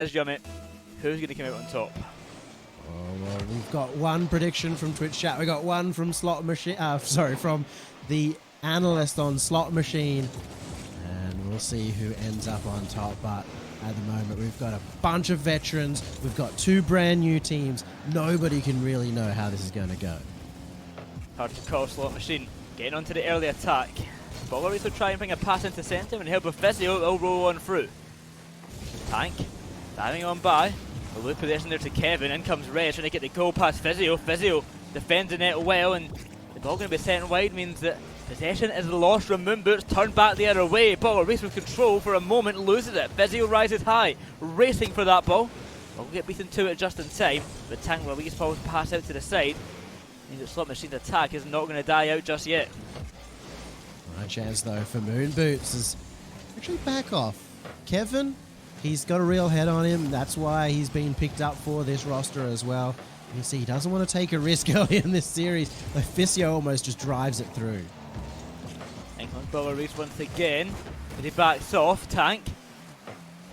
Yummy. Who's going to come out on top? Oh, well, we've got one prediction from Twitch chat. We got one from Slot Machine. From the analyst on Slot Machine, and we'll see who ends up on top. But at the moment, we've got a bunch of veterans. We've got two brand new teams. Nobody can really know how this is going to go. Hard to call. Slot Machine getting onto the early attack. Bowlers will try and bring a pass into centre, and help with Physio, it'll roll on through. Tank diving on by. A loop possession there to Kevin. In comes Red trying to get the goal past Physio. Physio defending it well, and the ball going to be sent wide means that possession is lost from Moonboots. Turned back the other way. Ball race with control for a moment, loses it. Physio rises high, racing for that ball. Will get beaten to it just in time, but Tank will release balls pass out to the side. Means that Slot Machine's attack is not going to die out just yet. Right chance though for Moonboots is actually back off. Kevin, he's got a real head on him. That's why he's been picked up for this roster as well. You can see he doesn't want to take a risk early in this series. But Physio almost just drives it through. England's ball race once again, but he backs off. Tank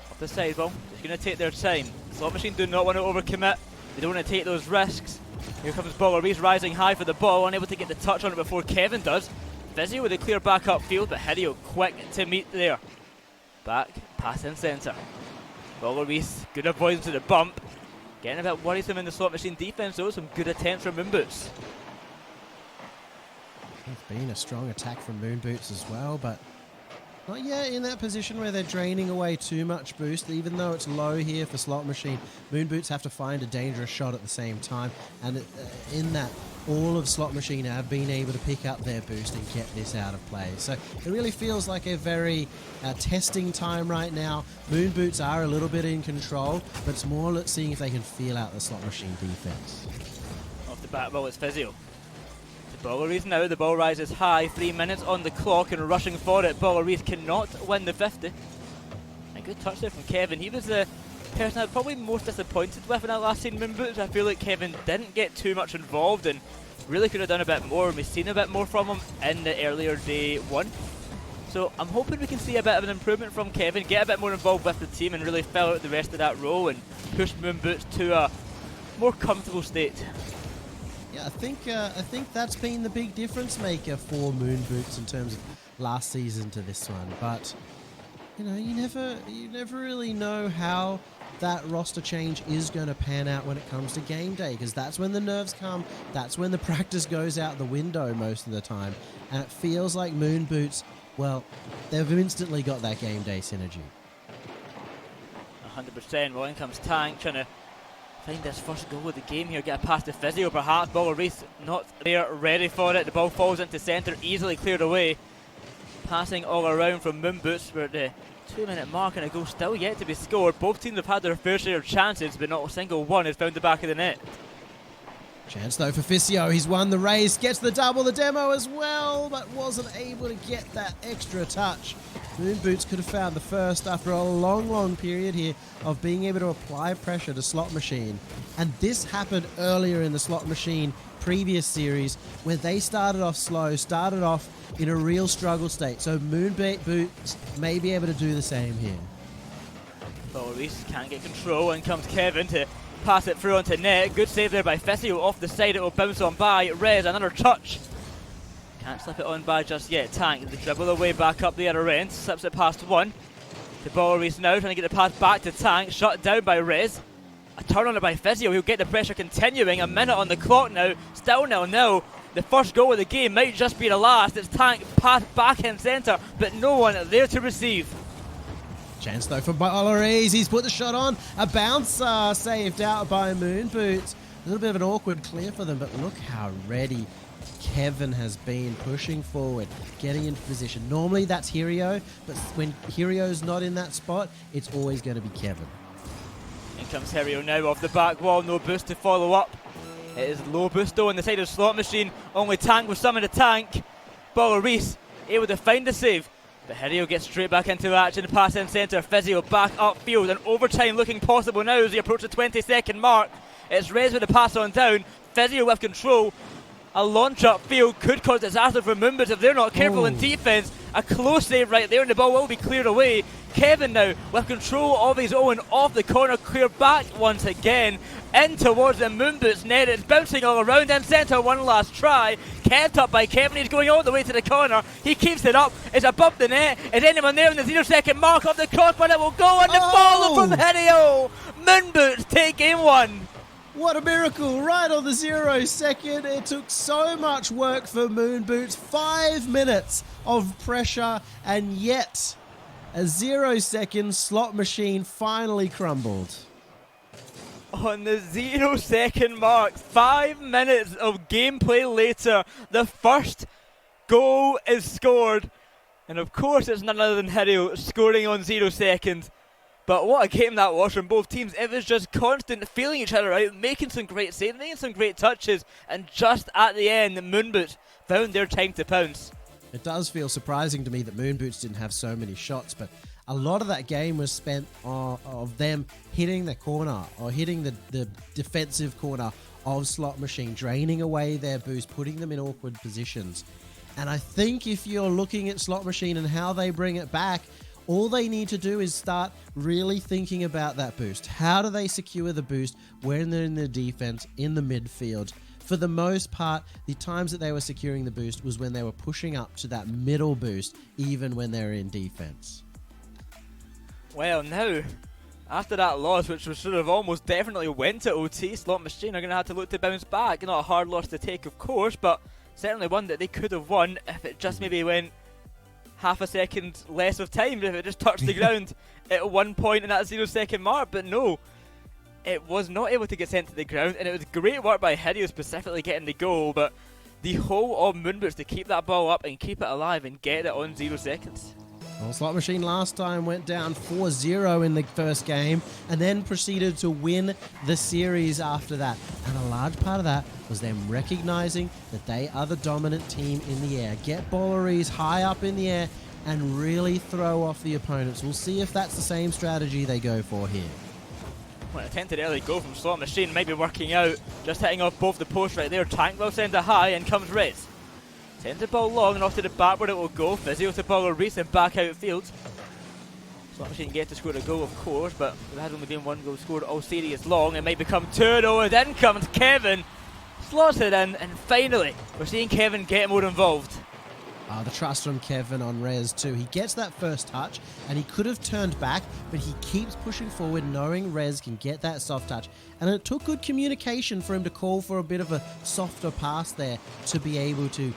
off the side ball, just going to take their time. Slot Machine do not want to overcommit. They don't want to take those risks. Here comes Baller Reese rising high for the ball, unable to get the touch on it before Kevin does. Physio with a clear back up field, but Hideo quick to meet there. Back, pass in centre. Baller Reese, good avoidance to the bump. Getting a bit worrisome in the Slot Machine defence though, some good attempts from Moonboots. It's been a strong attack from Moonboots as well, but not yet in that position where they're draining away too much boost. Even though it's low here for Slot Machine, Moonboots have to find a dangerous shot at the same time. And in that, all of Slot Machine have been able to pick up their boost and get this out of play. So it really feels like a very testing time right now. Moonboots are a little bit in control, but it's more seeing if they can feel out the Slot Machine defense. Off the back ball, it's Physio. Baller Reese now, the ball rises high, 3 minutes on the clock and rushing for it. Baller Reese cannot win the 50. A good touch there from Kevin. He was the person I was probably most disappointed with in that last scene Moonboots. I feel like Kevin didn't get too much involved and really could have done a bit more. We've seen a bit more from him in the earlier day one. So I'm hoping we can see a bit of an improvement from Kevin, get a bit more involved with the team and really fill out the rest of that role and push Moonboots to a more comfortable state. Yeah, I think that's been the big difference maker for Moonboots in terms of last season to this one. But you know, you never really know how that roster change is going to pan out when it comes to game day, because that's when the nerves come. That's when the practice goes out the window most of the time, and it feels like Moonboots, well, they've instantly got that game day synergy. 100%. Well, in comes Tank trying to find this first goal of the game here, get a pass to Physio perhaps. Baller Reese not there, ready for it. The ball falls into centre, easily cleared away. Passing all around from Moonboots. We're at the 2-minute mark and a goal still yet to be scored. Both teams have had their fair share of chances, but not a single one has found the back of the net. Chance though for Physio, he's won the race, gets the double, the demo as well, but wasn't able to get that extra touch. Moonboots could have found the first after a long period here of being able to apply pressure to Slot Machine. And this happened earlier in the Slot Machine previous series where they started off slow, started off in a real struggle state. So Moonboots may be able to do the same here. Baller Reese can't get control, and comes Kevin to pass it through onto net. Good save there by Physio off the side, it will bounce on by. Rez, another touch. Can't slip it on by just yet. Tank, the dribble away back up the other end, slips it past one. The Baller Reese now trying to get the pass back to Tank, shut down by Rez. A turn on it by Physio, he'll get the pressure continuing. A minute on the clock now, still 0-0. The first goal of the game might just be the last. It's Tank passed back in centre, but no one there to receive. Chance though for Baller Reese, he's put the shot on. A bounce saved out by Moonboots. A little bit of an awkward clear for them, but look how ready Kevin has been pushing forward, getting into position. Normally that's Hirio, but when Hirio's not in that spot, it's always going to be Kevin. In comes Hirio now off the back wall, no boost to follow up. It is low boost though on the side of Slot Machine, only Tank with some in the tank. Baller Reese able to find the save, but Hirio gets straight back into action, pass in centre. Physio back upfield, and overtime looking possible now as he approaches the 20-second mark. It's Rez with the pass on down, Physio with control. A launch upfield could cause disaster for Moonboots if they're not careful in defence. A close save right there, and the ball will be cleared away. Kevin now with control of his own off the corner, clear back once again in towards the Moonboots net. It's bouncing all around him, centre one last try, kept up by Kevin. He's going all the way to the corner, he keeps it up, it's above the net. Is anyone there in the 0-second mark of the crossbar? It will go on the follow from Hideo. Moonboots take game 1. What a miracle, right on the 0-second. It took so much work for Moonboots, 5 minutes of pressure, and yet a 0-second slot machine finally crumbled. On the 0-second mark, 5 minutes of gameplay later, the first goal is scored. And of course it's none other than Hideo scoring on 0 seconds. But what a game that was from both teams. It was just constant feeling each other out, making some great saves, making some great touches, and just at the end, the Moonboots found their time to pounce. It does feel surprising to me that Moonboots didn't have so many shots, but a lot of that game was spent of them hitting the corner or hitting the defensive corner of Slot Machine, draining away their boost, putting them in awkward positions. And I think if you're looking at Slot Machine and how they bring it back, all they need to do is start really thinking about that boost. How do they secure the boost when they're in the defense, in the midfield? For the most part, the times that they were securing the boost was when they were pushing up to that middle boost, even when they're in defense. Well, now, after that loss, which was sort of almost definitely went to OT, Slot Machine are going to have to look to bounce back. Not a hard loss to take, of course, but certainly one that they could have won if it just maybe went half a second less of time, if it just touched the ground at one point in that 0-second mark. But no, it was not able to get sent to the ground, and it was great work by Hideo specifically getting the goal, but the whole of Moonboots to keep that ball up and keep it alive and get it on 0 seconds. Well, Slot Machine last time went down 4-0 in the first game and then proceeded to win the series after that. And a large part of that was them recognizing that they are the dominant team in the air. Get Bolleries high up in the air and really throw off the opponents. We'll see if that's the same strategy they go for here. Well, an attempted early goal from Slot Machine, maybe working out. Just hitting off both the posts right there. Tank will send it high, and comes Rez. Sends the ball long and off to the back where it will go. Physio to Bolleries and back outfield. Slot Machine gets to score a goal, of course, but there has only been one goal scored all series long. It might become 2-0, and then comes Kevin. Slots it in, and finally, we're seeing Kevin get more involved. The trust from Kevin on Rez too. He gets that first touch and he could have turned back, but he keeps pushing forward knowing Rez can get that soft touch. And it took good communication for him to call for a bit of a softer pass there to be able to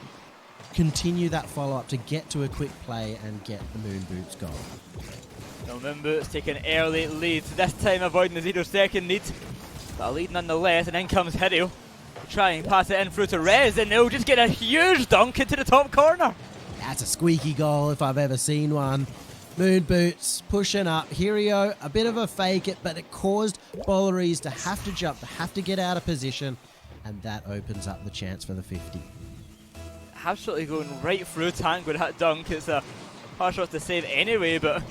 continue that follow-up to get to a quick play and get the Moonboots goal. So Moonboots take an early lead, this time avoiding the 0-second lead, but a lead nonetheless, and in comes Hideo. Try and pass it in through to Rez, and they'll just get a huge dunk into the top corner. That's a squeaky goal if I've ever seen one. Moonboots pushing up. Hirio, a bit of a fake it, but it caused Bolleries to have to jump, to have to get out of position, and that opens up the chance for the 50. Absolutely going right through Tank with that dunk. It's a hard shot to save anyway, but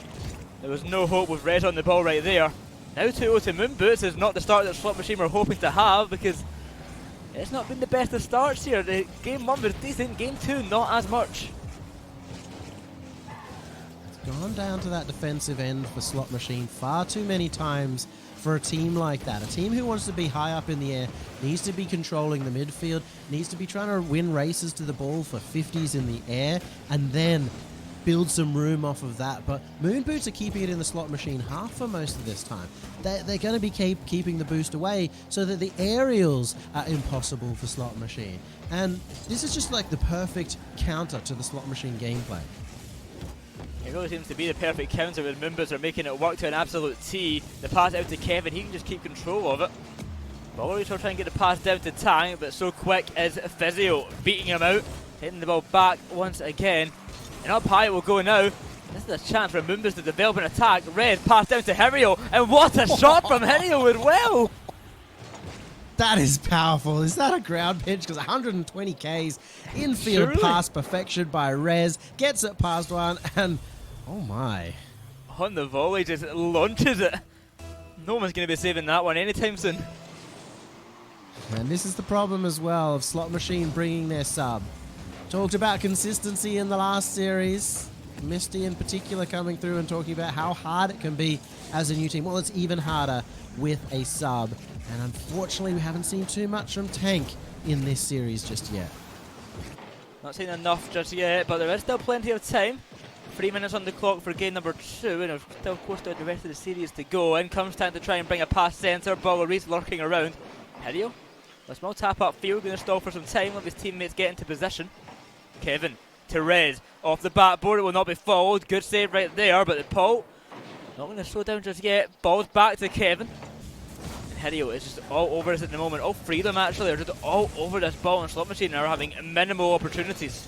there was no hope with Rez on the ball right there. Now 2-0 to Moonboots is not the start that Slot Machine were hoping to have, because it's not been the best of starts here. The game 1 was decent, game 2 not as much. It's gone down to that defensive end for Slot Machine far too many times for a team like that. A team who wants to be high up in the air, needs to be controlling the midfield, needs to be trying to win races to the ball for 50s in the air, and then build some room off of that. But Moonboots are keeping it in the Slot Machine half for most of this time. They're going to be keeping the boost away so that the aerials are impossible for Slot Machine. And this is just like the perfect counter to the Slot Machine gameplay. It really seems to be the perfect counter with Moonboots are making it work to an absolute T. The pass out to Kevin, he can just keep control of it. Bolleries will try and get the pass down to Tank, but so quick is Physio, beating him out, hitting the ball back once again. And up high it will go now. This is a chance for Moonboots to develop an attack. Red pass down to Hirio, and what a shot from Hirio as well! That is powerful. Is that a ground pitch? Because 120 Ks, infield pass perfection by Rez, gets it past one, and oh my. On the volley, just launches it. No one's going to be saving that one anytime soon. And this is the problem as well of Slot Machine bringing their sub. Talked about consistency in the last series. Misty in particular coming through and talking about how hard it can be as a new team. Well, it's even harder with a sub. And unfortunately, we haven't seen too much from Tank in this series just yet. Not seen enough just yet, but there is still plenty of time. 3 minutes on the clock for game number 2, and there's still close to the rest of the series to go. In comes time to try and bring a pass centre. Reese lurking around. Hirio, a small tap up field, going to stall for some time, let his teammates get into position. Kevin to Rez, off the backboard, it will not be fouled. Good save right there, but the Paul not going to slow down just yet. Ball's back to Kevin. Hirio is just all over us at the moment. All three of them actually are just all over this ball, and Slot Machine are having minimal opportunities.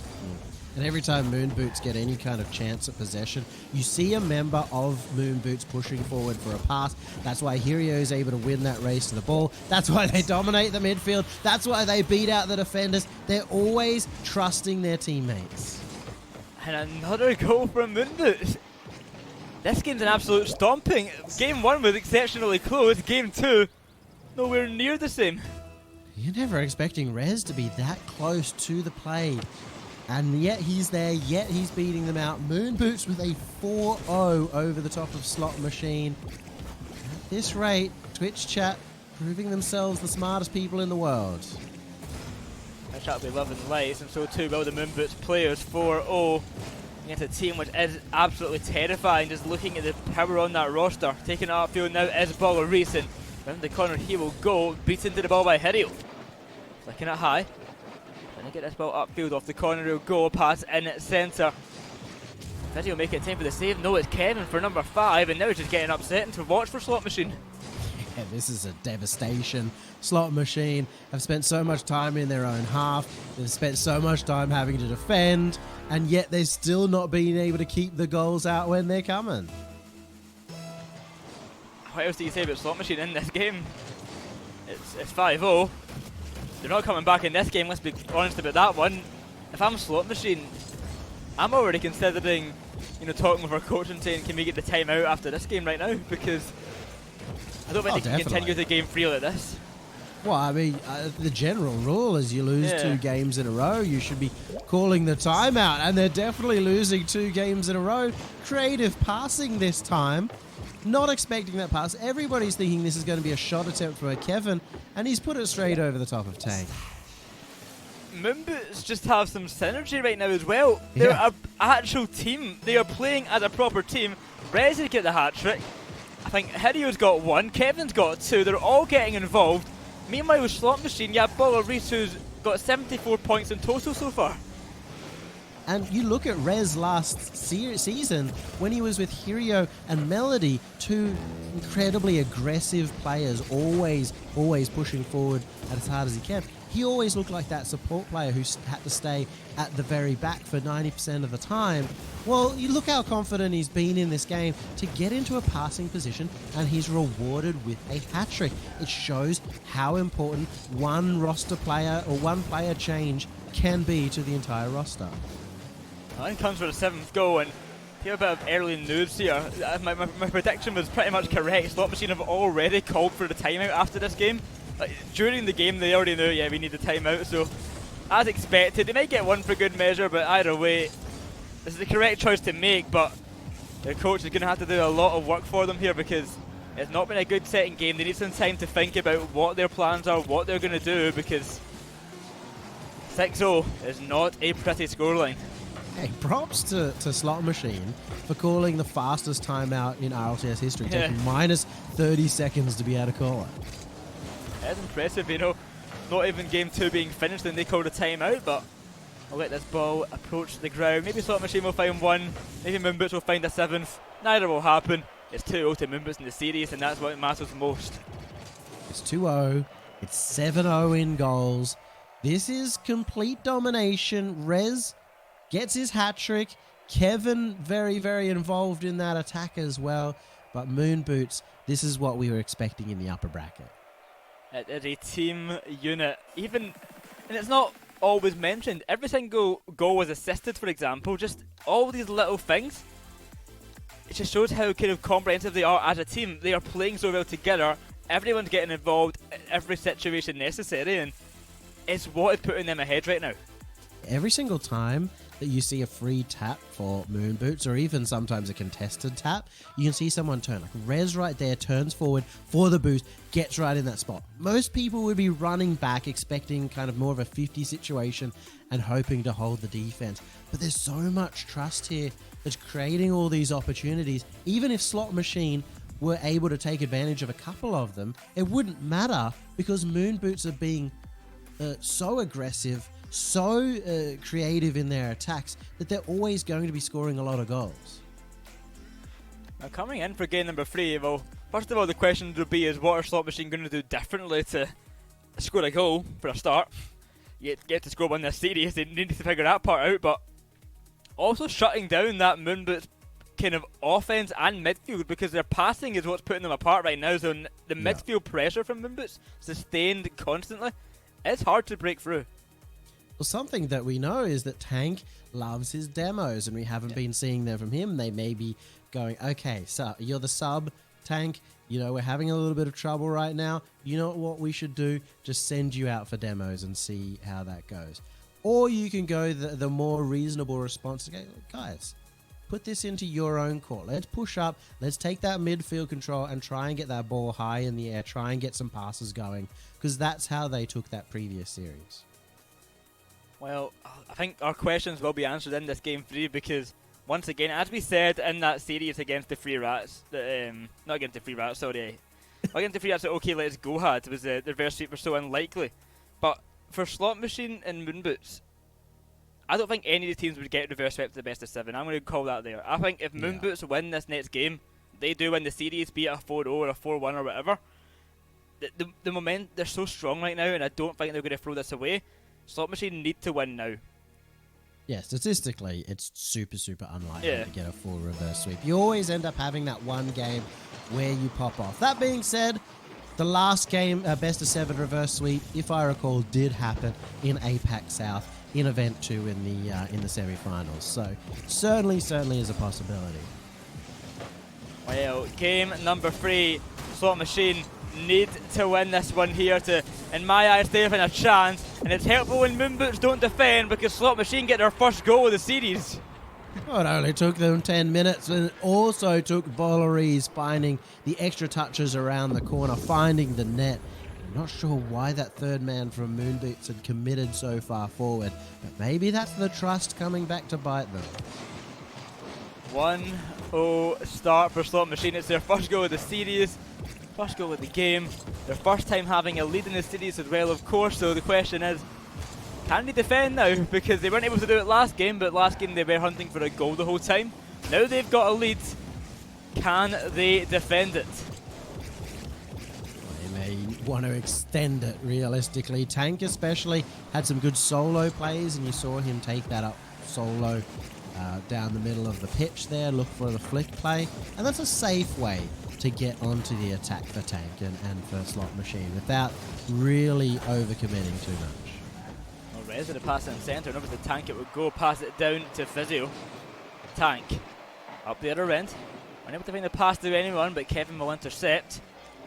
And every time Moonboots get any kind of chance at possession, you see a member of Moonboots pushing forward for a pass. That's why Hirio is able to win that race to the ball. That's why they dominate the midfield. That's why they beat out the defenders. They're always trusting their teammates. And another goal from Moonboots. This game's an absolute stomping. Game 1 was exceptionally close. Game 2, nowhere near the same. You're never expecting Rez to be that close to the play. And yet he's there, yet he's beating them out. Moonboots with a 4-0 over the top of Slot Machine. At this rate, Twitch chat proving themselves the smartest people in the world. I shall be loving lights, and so too will the Moonboots players. 4-0 against a team which is absolutely terrifying. Just looking at the power on that roster. Taking it upfield now is Reese. Round the corner he will go, beats into the ball by Hirio. Flicking it high. Trying to get this ball upfield off the corner, he'll go, pass in at centre. Does he make it time for the save? No, it's Kevin for number 5, and now he's just getting upset and to watch for Slot Machine. Yeah, this is a devastation. Slot Machine have spent so much time in their own half, they've spent so much time having to defend, and yet they're still not being able to keep the goals out when they're coming. What else do you say about Slot Machine in this game? It's 5-0. They're not coming back in this game, let's be honest about that one. If I'm Slot Machine, I'm already considering, talking with our coach and saying, can we get the time out after this game right now? Because I don't think they can continue the game free like this. Well, I mean, the general rule is you lose 2 games in a row, you should be calling the timeout, and they're definitely losing 2 games in a row. Creative passing this time. Not expecting that pass. Everybody's thinking this is going to be a shot attempt for Kevin, and he's put it straight over the top of Tank. Moonboots just have some synergy right now as well. They're an actual team. They are playing as a proper team. Rez has got the hat-trick. I think Hirio's got 1, Kevin's got 2. They're all getting involved. Meanwhile, with Slot Machine, you have Reese, who's got 74 points in total so far. And you look at Rez last season when he was with Hirio and Melody, 2 incredibly aggressive players, always pushing forward as hard as he can. He always looked like that support player who had to stay at the very back for 90% of the time. Well, you look how confident he's been in this game to get into a passing position, and he's rewarded with a hat-trick. It shows how important one roster player or one player change can be to the entire roster. In comes for the 7th goal, and here a bit of early news here. My prediction was pretty much correct. Slot Machine have already called for the timeout after this game. During the game, they already knew, we need the timeout. So, as expected, they might get 1 for good measure, but either way, this is the correct choice to make. But their coach is going to have to do a lot of work for them here, because it's not been a good setting game. They need some time to think about what their plans are, what they're going to do, because 6-0 is not a pretty scoreline. Hey, props to Slot Machine for calling the fastest timeout in RLCS history, taking minus 30 seconds to be able to call it. That's impressive, not even game 2 being finished and they called a timeout, but I'll let this ball approach the ground. Maybe Slot Machine will find 1, maybe Moonboots will find a 7th. Neither will happen. It's 2-0 to Moonboots in the series, and that's what matters most. It's 2-0, it's 7-0 in goals. This is complete domination. Rez gets his hat-trick. Kevin very, very involved in that attack as well. But Moonboots, this is what we were expecting in the upper bracket. It is a team unit. And it's not always mentioned. Every single goal was assisted, for example. Just all these little things. It just shows how kind of comprehensive they are as a team. They are playing so well together. Everyone's getting involved in every situation necessary. And it's what is putting them ahead right now. Every single time that you see a free tap for Moonboots, or even sometimes a contested tap, you can see someone turn. Like Rez right there turns forward for the boost, gets right in that spot. Most people would be running back expecting kind of more of a 50 situation and hoping to hold the defense. But there's so much trust here that's creating all these opportunities. Even if Slot Machine were able to take advantage of a couple of them, it wouldn't matter because Moonboots are being so aggressive, so creative in their attacks that they're always going to be scoring a lot of goals. Now coming in for game number 3, well, first of all the question would be is what are Slot Machine going to do differently to score a goal for a start? You get to score one this series, they need to figure that part out, but also shutting down that Moonboots kind of offense and midfield, because their passing is what's putting them apart right now. So the midfield pressure from Moonboots sustained constantly, it's hard to break through. Well, something that we know is that Tank loves his demos, and we haven't been seeing them from him. They may be going, okay, so you're the sub, Tank, you know, we're having a little bit of trouble right now. You know what we should do? Just send you out for demos and see how that goes. Or you can go the more reasonable response. Okay, guys, put this into your own court. Let's push up. Let's take that midfield control and try and get that ball high in the air. Try and get some passes going, because that's how they took that previous series. Well, I think our questions will be answered in this game 3, because once again, as we said in that series against the Free Rats, not against the Free Rats, sorry, against the Free Rats that OK Let's Go had, was the reverse sweep were so unlikely. But for Slot Machine and Moonboots, I don't think any of the teams would get reverse swept to the best of 7. I'm going to call that there. I think if Moonboots win this next game, they do win the series, be it a 4-0 or a 4-1 or whatever. The moment, they're so strong right now, and I don't think they're going to throw this away. Slot Machine need to win now. Yeah, statistically, it's super unlikely to get a full reverse sweep. You always end up having that one game where you pop off. That being said, the last game, best of 7 reverse sweep, if I recall, did happen in APAC South in Event 2 in the semi-finals. So certainly is a possibility. Well, game number 3, Slot Machine need to win this one here to, in my eyes, stay within a chance. And it's helpful when Moonboots don't defend, because Slot Machine get their first goal of the series. Well, it only took them 10 minutes, and it also took Bolleries finding the extra touches around the corner, finding the net. I'm not sure why that third man from Moonboots had committed so far forward, but maybe that's the trust coming back to bite them. 1-0 start for Slot Machine. It's their first goal of the series, first goal of the game, their first time having a lead in the series as well, of course. So the question is, can they defend now? Because they weren't able to do it last game, but last game they were hunting for a goal the whole time. Now they've got a lead. Can they defend it? They may want to extend it realistically. Tank especially had some good solo plays, and you saw him take that up solo down the middle of the pitch there, look for the flick play, and that's a safe way to get onto the attack for Tank and for Slot Machine without really overcommitting too much. Well, Rez with a pass in the centre, and over the Tank it would go, pass it down to Physio. Tank up the other end, unable to find the pass to anyone, but Kevin will intercept.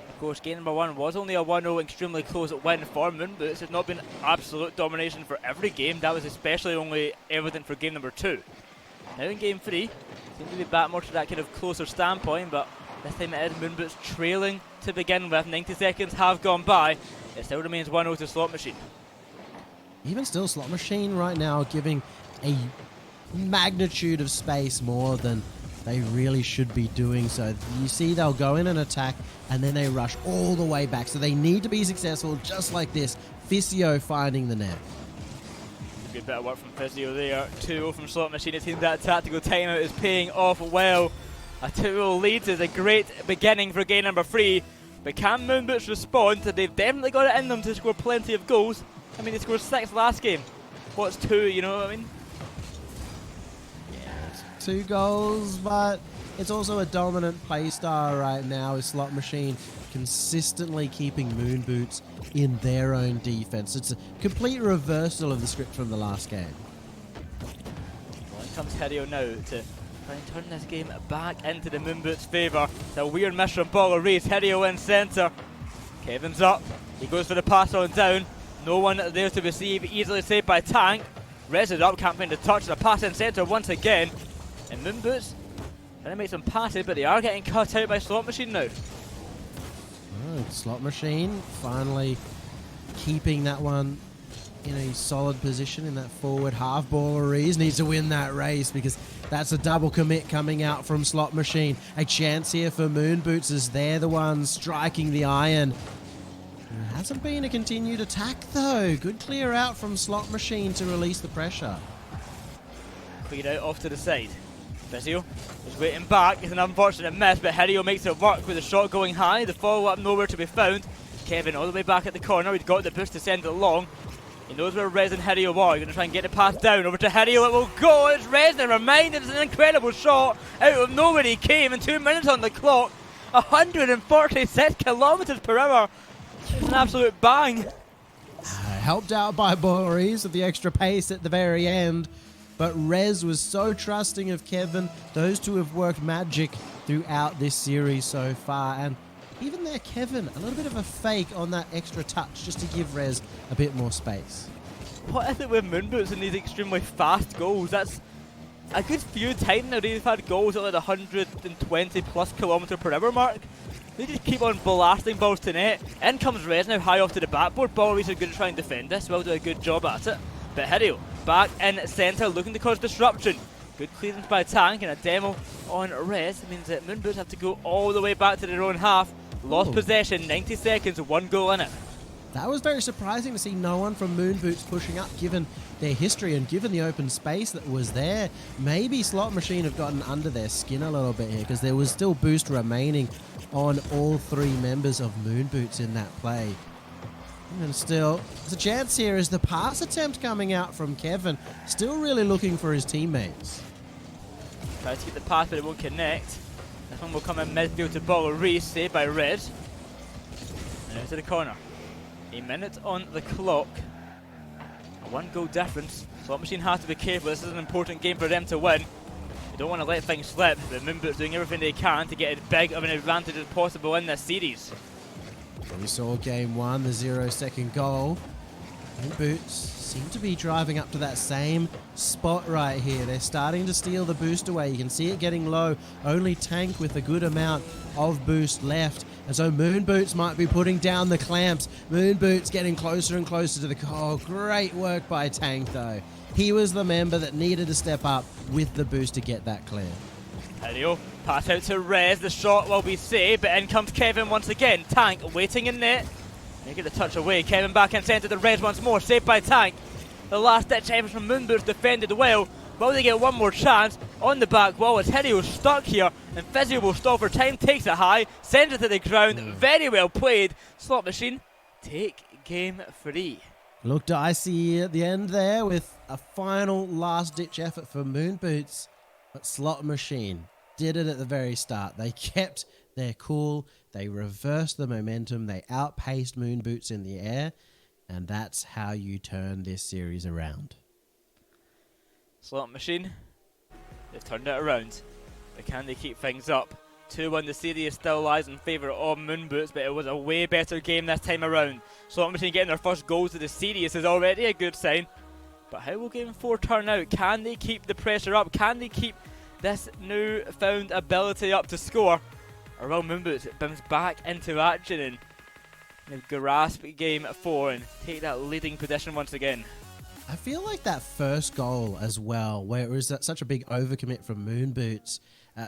Of course, game number 1 was only a 1-0 extremely close win for Moonboots. It's not been absolute domination for every game. That was especially only evident for game number 2. Now in game 3, seems to be back more to that kind of closer standpoint, but this time it is Moonboots trailing to begin with. 90 seconds have gone by. It still remains 1-0 to Slot Machine. Even still, Slot Machine right now giving a magnitude of space more than they really should be doing. So you see they'll go in and attack, and then they rush all the way back. So they need to be successful just like this. Physio finding the net. Be a bit of work from Physio there. 2-0 from Slot Machine. It seems that tactical timeout is paying off well. A 2-0 lead is a great beginning for game number 3. But can Moonboots respond? They've definitely got it in them to score plenty of goals. I mean, they scored 6 last game. What's 2, you know what I mean? Yeah, it's 2 goals, but it's also a dominant play style right now with Slot Machine consistently keeping Moonboots in their own defense. It's a complete reversal of the script from the last game. Well, in comes Hirio now to try and turn this game back into the Moonboots' favour. It's a weird miss from Bolleries. Hirio in centre. Kevin's up. He goes for the pass on down. No one there to receive. Easily saved by Tank. Rez is up, can't find the touch, the pass in centre once again. And Moonboots trying to make some passes, but they are getting cut out by Slot Machine now. Oh, Slot Machine finally keeping that one in a solid position in that forward half. Balleries needs to win that race because that's a double commit coming out from Slot Machine. A chance here for Moonboots as they're the ones striking the iron. It hasn't been a continued attack though. Good clear out from Slot Machine to release the pressure. Cleared out off to the side. Vizio is waiting back. It's an unfortunate miss, but Hirio makes it work with the shot going high. The follow-up nowhere to be found. Kevin all the way back at the corner. He's got the boost to send it along. He knows where Rez and Hirio are. Going to try and get the pass down over to Hirio. It will go. It's Rez. Never mind. It's an incredible shot. Out of nowhere he came, and 2 minutes on the clock. 146 kilometers per hour. It's an absolute bang. Helped out by Balleries with the extra pace at the very end. But Rez was so trusting of Kevin. Those two have worked magic throughout this series so far. And even there, Kevin, a little bit of a fake on that extra touch just to give Rez a bit more space. What is it with Moonboots and these extremely fast goals? That's a good few times now they've had goals at like the 120 plus kilometre per hour mark. They just keep on blasting balls to net. In comes Rez now high off to the backboard. Balleries are going to try and defend this. Will do a good job at it. But Hirio back in centre looking to cause disruption. Good clearance by Tank and a demo on Rez. It means that Moonboots have to go all the way back to their own half. Lost possession, 90 seconds, 1 goal in it. That was very surprising to see no one from Moonboots pushing up, given their history and given the open space that was there. Maybe Slot Machine have gotten under their skin a little bit here because there was still boost remaining on all 3 members of Moonboots in that play. And still, there's a chance here as the pass attempt coming out from Kevin. Still really looking for his teammates. Tries to get the pass, but it won't connect. This one will come in midfield to Balleries, saved by Rez. And out to the corner. A minute on the clock. A 1 goal difference. Slot Machine has to be careful. This is an important game for them to win. They don't want to let things slip, but Moonboots doing everything they can to get as big of an advantage as possible in this series. We saw game 1, the 0-second goal. Moonboots seem to be driving up to that same spot right here. They're starting to steal the boost away. You can see it getting low. Only Tank with a good amount of boost left. And so Moonboots might be putting down the clamps. Moonboots getting closer and closer to the goal. Great work by Tank though. He was the member that needed to step up with the boost to get that clear. Hirio, pass out to Rez. The shot will be saved, but in comes Kevin once again. Tank waiting in net. They get the touch away. Kevin back in centre to Rez once more. Saved by Tank. The last ditch effort from Moonboots defended well. Will they get one more chance? On the back wall as Hirio stuck here. And Vizio will stall for time. Takes it high. Sends it to the ground. Very well played. Slot Machine take game 3. Looked icy at the end there with a final last ditch effort for Moonboots. But Slot Machine did it at the very start. They kept their cool. They reversed the momentum. They outpaced Moonboots in the air. And that's how you turn this series around. Slot Machine, they've turned it around. But can they keep things up? 2-1, the series still lies in favour of Moonboots, but it was a way better game this time around. Slot Machine getting their first goals of the series is already a good sign. But how will game 4 turn out? Can they keep the pressure up? Can they keep this newfound ability up to score? Or will Moonboots bounce back into action and grasp game 4 and take that leading position once again? I feel like that first goal as well, where it was such a big overcommit from Moonboots,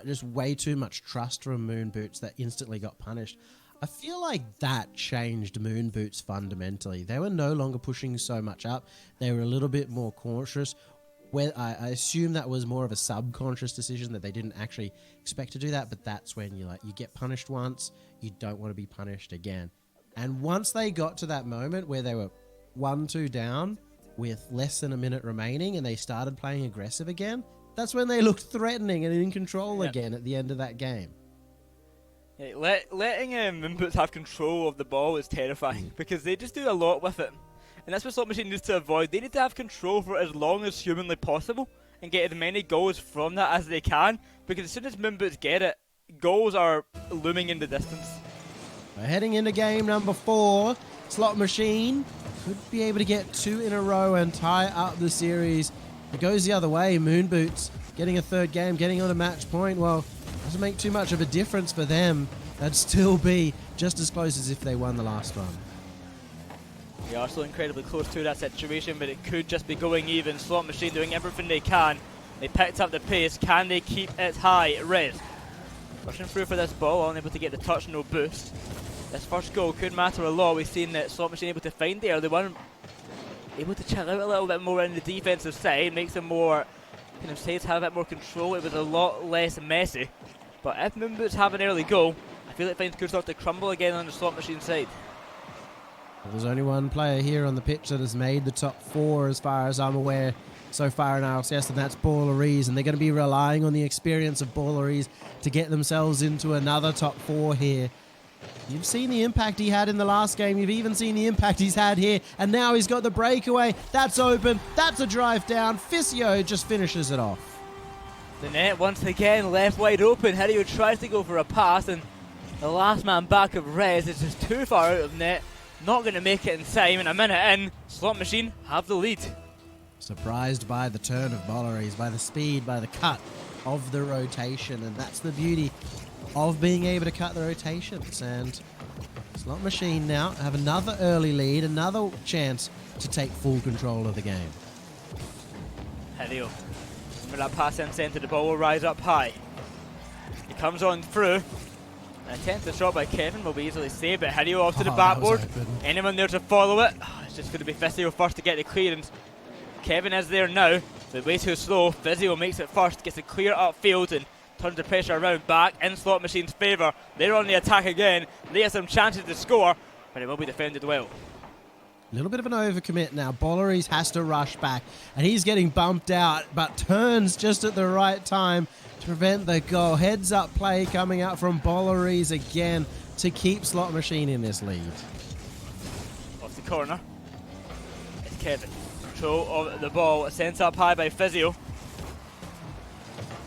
just way too much trust from Moonboots that instantly got punished. I feel like that changed Moonboots fundamentally. They were no longer pushing so much up. They were a little bit more cautious. Where I assume that was more of a subconscious decision that they didn't actually expect to do that, but that's when you get punished once, you don't want to be punished again. And once they got to that moment where they were 1-2 down with less than a minute remaining and they started playing aggressive again, that's when they looked threatening and in control again at the end of that game. Yeah, letting Moonboots have control of the ball is terrifying because they just do a lot with it. And that's what Slot Machine needs to avoid. They need to have control for as long as humanly possible and get as many goals from that as they can, because as soon as Moonboots get it, goals are looming in the distance. We're heading into game number 4. Slot Machine could be able to get 2 in a row and tie up the series. It goes the other way. Moonboots getting a third game, getting on a match point. Well, doesn't make too much of a difference for them. That'd still be just as close as if they won the last one. We are still incredibly close to that situation, but it could just be going even. Slot Machine doing everything they can. They picked up the pace. Can they keep it high? Rez rushing through for this ball, unable to get the touch, no boost. This first goal could matter a lot. We've seen that Slot Machine able to find the early one, able to chill out a little bit more in the defensive side, makes them more kind of sides have a bit more control. It was a lot less messy. But if Moonboots have an early goal, I feel like things could start to crumble again on the Slot Machine side. Well, there's only one player here on the pitch that has made the top 4 as far as I'm aware so far in RLCS, and that's Balleries, and they're going to be relying on the experience of Balleries to get themselves into another top 4 here. You've seen the impact he had in the last game. You've even seen the impact he's had here, and now he's got the breakaway. That's open. That's a drive down. Fisio just finishes it off. The net once again left wide open. Hirio tries to go for a pass, and the last man back of Rez is just too far out of net. Not going to make it in time, and a minute in, Slot Machine have the lead. Surprised by the turn of Balleries, by the speed, by the cut of the rotation, and that's the beauty of being able to cut the rotations. And Slot Machine now have another early lead, another chance to take full control of the game. Hirio, for that pass in centre, the ball will rise up high. It comes on through. An attempted shot by Kevin will be easily saved, but Hirio off to the backboard. Anyone there to follow it? Oh, it's just going to be Fisio first to get the clearance. Kevin is there now, but way too slow. Fisio makes it first, gets it clear upfield and turns the pressure around back in Slot Machine's favour. They're on the attack again. They have some chances to score, but it will be defended well. A little bit of an overcommit now. Balleries has to rush back, and he's getting bumped out, but turns just at the right time to prevent the goal. Heads up play coming out from Balleries again to keep Slot Machine in this lead. Off the corner, it's Kevin. Control of the ball, sent up high by Fisio.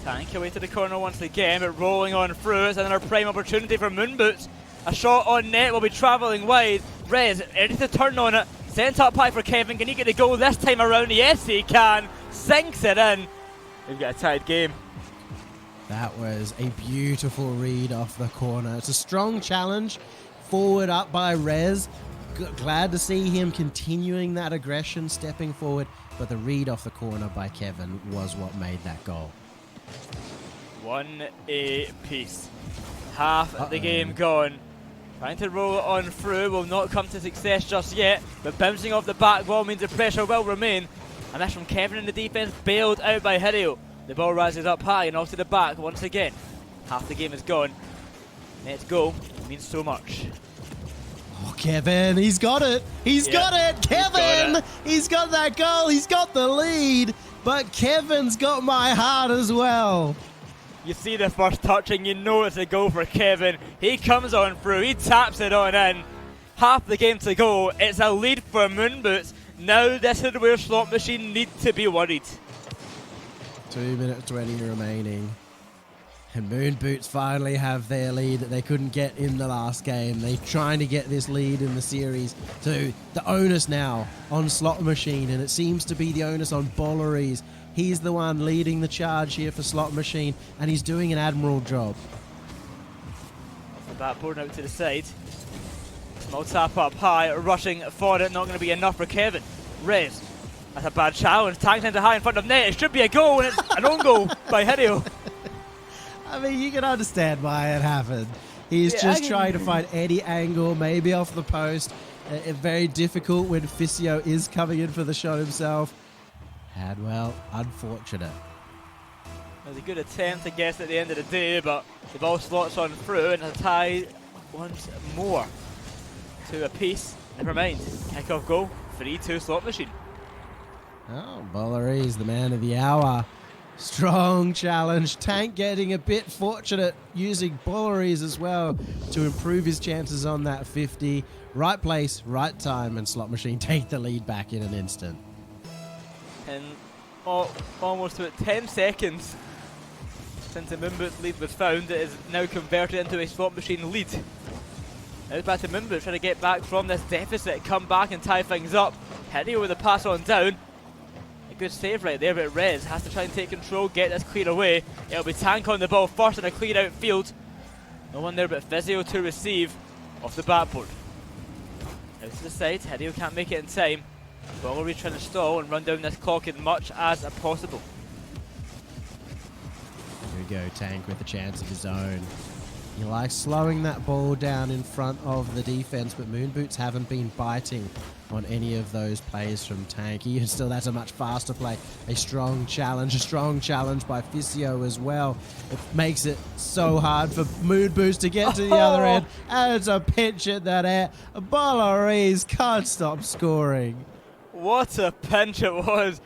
Tank away to the corner once again, but rolling on through. It's another prime opportunity for Moonboots. A shot on net will be travelling wide. Rez ready to turn on it. Sent up high for Kevin. Can he get the goal this time around? Yes, he can. Sinks it in. We've got a tied game. That was a beautiful read off the corner. It's a strong challenge. Forward up by Rez. Glad to see him continuing that aggression, stepping forward. But the read off the corner by Kevin was what made that goal. 1 apiece. Half the game gone. Trying to roll it on through, will not come to success just yet, but bouncing off the back wall means the pressure will remain. And that's from Kevin in the defence, bailed out by Hirio. The ball rises up high and off to the back once again. Half the game is gone. Let's go. It means so much. Oh, Kevin, he's got it. He's got it. Kevin, he's got that goal. He's got the lead. But Kevin's got my heart as well. You see the first touch and you know it's a goal for Kevin. He comes on through. He taps it on in. Half the game to go. It's a lead for Moonboots. Now this is where Slot Machine need to be worried. 2 minutes 20 remaining. And Moonboots finally have their lead that they couldn't get in the last game. They're trying to get this lead in the series. So the onus now on Slot Machine, and it seems to be the onus on Balleries. He's the one leading the charge here for Slot Machine, and he's doing an admirable job. Off the backboard out to the side. Small tap up high, rushing for it. Not going to be enough for Kevin. Rez. That's a bad challenge. Tagged into high in front of net. It should be a goal, and it's an own goal by Hirio. I mean, you can understand why it happened. He's just trying to find any angle, maybe off the post. Very difficult when Fisio is coming in for the shot himself. And, well, unfortunate. It was a good attempt, I guess, at the end of the day, but the ball slots on through and a tie once more. 2 apiece. Never mind. Kick-off goal. 3-2 Slot Machine. Oh, Balleries, the man of the hour. Strong challenge. Tank getting a bit fortunate using Balleries as well to improve his chances on that 50. Right place, right time, and Slot Machine take the lead back in an instant. And almost about 10 seconds since the Moonboots lead was found, it is now converted into a Slot Machine lead. Now it's back to Moonboots trying to get back from this deficit, come back and tie things up. Hideo with the pass on down. A good save right there, but Rez has to try and take control, get this clear away. It'll be Tank on the ball first in a clear out field. No one there but Physio to receive off the backboard. Out to the side, Hideo can't make it in time. Bollery trying to stall and run down this clock as much as possible. Here we go, Tank with a chance of his own. He likes slowing that ball down in front of the defense, but Moonboots haven't been biting on any of those plays from Tank. He still has a much faster play. A strong challenge by Physio as well. It makes it so hard for Moonboots to get to the other end. And it's a pinch at that air. Bolleries can't stop scoring. What a pinch it was.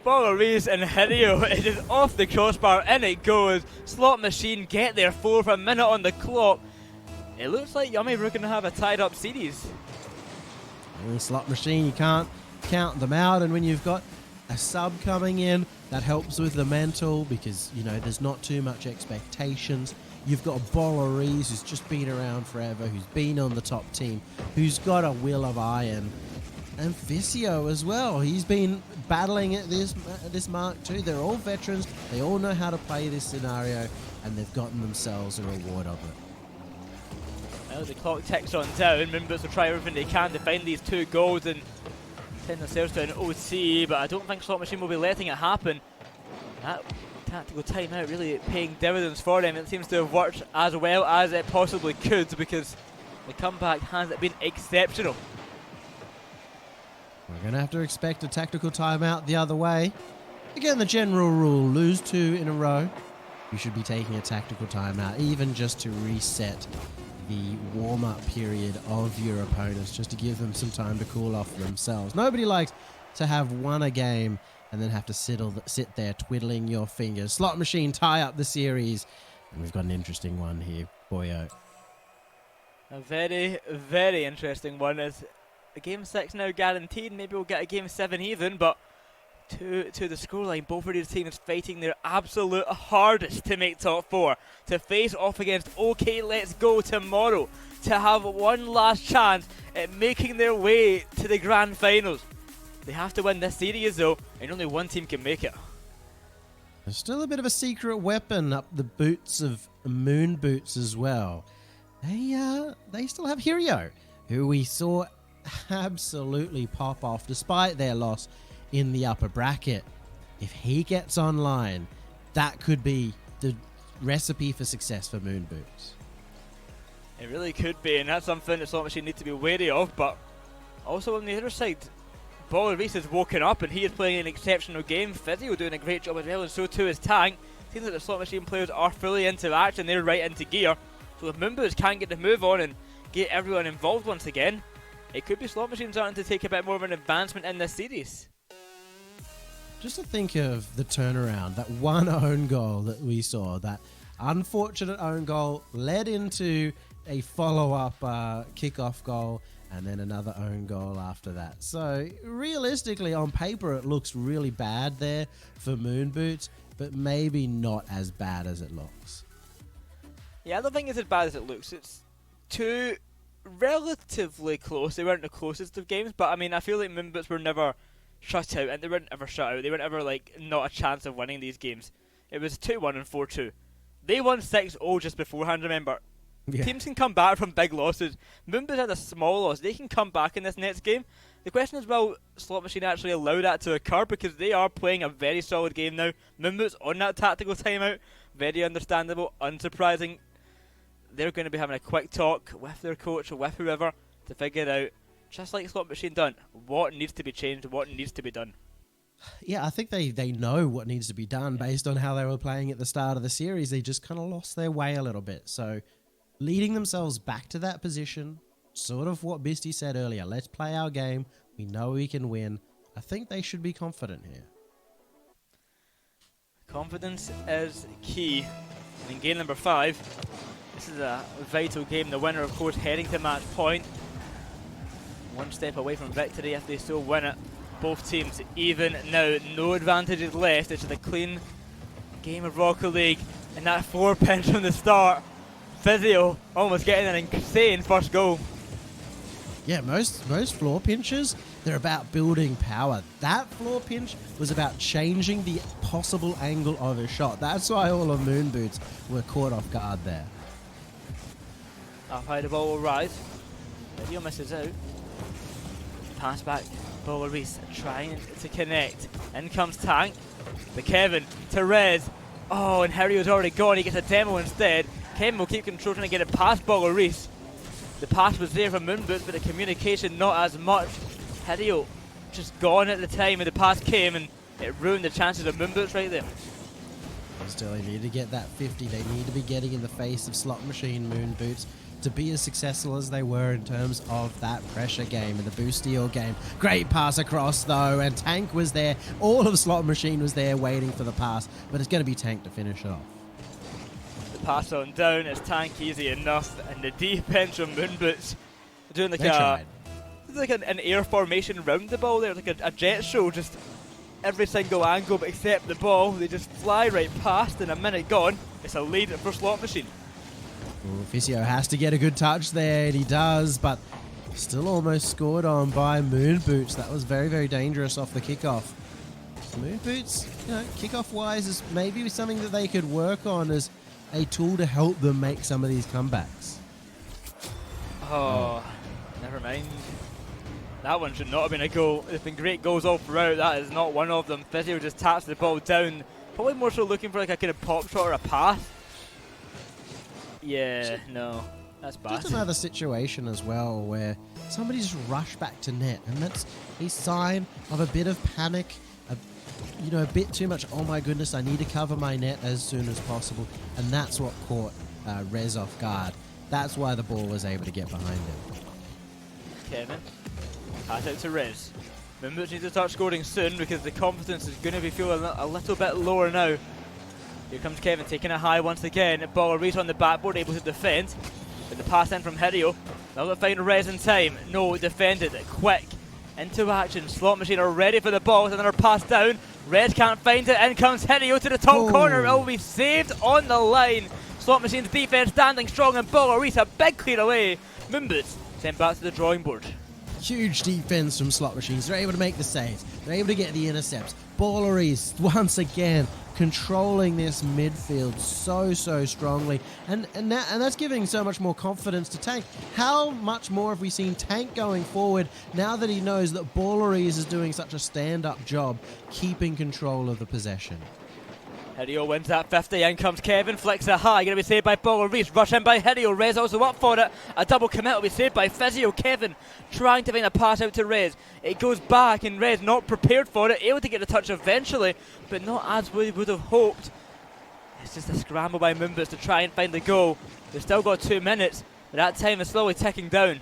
Bolleries and Hideo, it is off the crossbar, in it goes. Slot Machine get there, 4 for a minute on the clock. It looks like Yummy we're going to have a tied up series. And Slot Machine, you can't count them out, and when you've got a sub coming in, that helps with the mental because, you know, there's not too much expectations. You've got Bolleries, who's just been around forever, who's been on the top team, who's got a will of iron. And Physio as well. He's been battling at this mark too. They're all veterans. They all know how to play this scenario, and they've gotten themselves a reward of it. Well, the clock ticks on down. Moonboots will try everything they can to find these 2 goals and send themselves to an OT, but I don't think Slot Machine will be letting it happen. That tactical timeout really paying dividends for them. It seems to have worked as well as it possibly could because the comeback has been exceptional. We're going to have to expect a tactical timeout the other way. Again, the general rule, lose 2 in a row. You should be taking a tactical timeout, even just to reset the warm-up period of your opponents, just to give them some time to cool off themselves. Nobody likes to have won a game and then have to sit there twiddling your fingers. Slot Machine tie up the series, and we've got an interesting one here, boyo. A very, very interesting one. Is a game 6 now guaranteed. Maybe we'll get a game 7 even, but to the scoreline, both of these teams fighting their absolute hardest to make top 4, to face off against OK Let's Go tomorrow, to have one last chance at making their way to the grand finals. They have to win this series though, and only one team can make it. There's still a bit of a secret weapon up the boots of Moonboots as well. They still have Hideo, who we saw absolutely pop off despite their loss in the upper bracket. If he gets online, that could be the recipe for success for Moonboots. It really could be, and that's something that Slot Machine need to be wary of. But also on the other side, Bolleries has woken up and he is playing an exceptional game. Physio doing a great job as well, and so too is Tank. Seems like the Slot Machine players are fully into action, they're right into gear. So if Moonboots can't get the move on and get everyone involved once again, it could be Slot Machine starting to take a bit more of an advancement in this series. Just to think of the turnaround, that one own goal that we saw, that unfortunate own goal led into a follow-up kickoff goal and then another own goal after that. So realistically, on paper, it looks really bad there for Moonboots, but maybe not as bad as it looks. Yeah, I don't think it's as bad as it looks. It's 2 relatively close. They weren't the closest of games, but I mean, I feel like Moonboots were never shut out, and they weren't ever shut out. They weren't ever like not a chance of winning these games. It was 2-1 and 4-2. They won 6-0 just beforehand, remember. Yeah. Teams can come back from big losses. Moonboots had a small loss. They can come back in this next game. The question is, will Slot Machine actually allow that to occur? Because they are playing a very solid game now. Moonboots on that tactical timeout. Very understandable, unsurprising. They're going to be having a quick talk with their coach or with whoever to figure out, just like Slot Machine done, what needs to be changed, what needs to be done. Yeah, I think they know what needs to be done based on how they were playing at the start of the series. They just kind of lost their way a little bit. So leading themselves back to that position, sort of what Bisty said earlier, let's play our game. We know we can win. I think they should be confident here. Confidence is key. And in game number 5, this is a vital game. The winner, of course, heading to match point. One step away from victory if they still win it. Both teams even now. No advantages left. It's just a clean game of Rocket League. And that 4 pinch from the start. Physio almost getting an insane first goal. Yeah, most floor pinches, they're about building power. That floor pinch was about changing the possible angle of a shot. That's why all of Moonboots were caught off guard there. Up high, the ball will rise. Physio misses out. Pass back, Bowler Reese trying to connect. In comes Tank. But Kevin to Rez. Oh, and Harrio's already gone. He gets a demo instead. Kevin will keep control, trying to get it past Bowler Reese. The pass was there from Moonboots, but the communication not as much. Hario just gone at the time when the pass came, and it ruined the chances of Moonboots right there. Still, they need to get that 50. They need to be getting in the face of Slot Machine Moonboots to be as successful as they were in terms of that pressure game and the boost steal game. Great pass across though, and Tank was there. All of Slot Machine was there waiting for the pass, but it's going to be Tank to finish it off. The pass on down is Tank easy enough, and the defense from Moonboots doing like an air formation round the ball there, like a jet show, just every single angle but except the ball. They just fly right past, and a minute gone, it's a lead for Slot Machine. Physio has to get a good touch there, and he does, but still almost scored on by Moonboots. That was very, very dangerous off the kickoff. Moonboots, kickoff-wise, is maybe something that they could work on as a tool to help them make some of these comebacks. Oh, never mind. That one should not have been a goal. There's been great goals all throughout. That is not one of them. Physio just taps the ball down. Probably more so looking for like a kind of pop shot or a pass. Yeah, no, that's bad. Just another situation as well where somebody's rushed back to net, and that's a sign of a bit of panic, a bit too much, oh my goodness, I need to cover my net as soon as possible, and that's what caught Rez off guard. That's why the ball was able to get behind him. Kevin, pass out to Rez. Moonboots need to start scoring soon because the confidence is going to be feeling a little bit lower now. Here comes Kevin taking it high once again. Ball Reese on the backboard, able to defend. But the pass in from Hirio. Now to find Rez in time. No, defended quick. Into action. Slot Machine are ready for the ball. Another pass down. Rez can't find it. In comes Hirio to the top corner. It will be saved on the line. Slot Machine's defense standing strong, and Ball Reese a big clear away. Moonboots sent back to the drawing board. Huge defense from Slot Machines. They're able to make the saves. They're able to get the intercepts. Balleries once again controlling this midfield so strongly, and that's giving so much more confidence to Tank. How much more have we seen Tank going forward now that he knows that Balleries is doing such a stand-up job keeping control of the possession? Hirio wins that 50, in comes Kevin, flicks it high, going to be saved by Bowler Reese, rush in by Hirio, Rez also up for it, a double commit will be saved by Physio. Kevin trying to find a pass out to Rez, it goes back and Rez not prepared for it, able to get a touch eventually, but not as we would have hoped. It's just a scramble by Moonboots to try and find the goal. They've still got 2 minutes, but that time is slowly ticking down.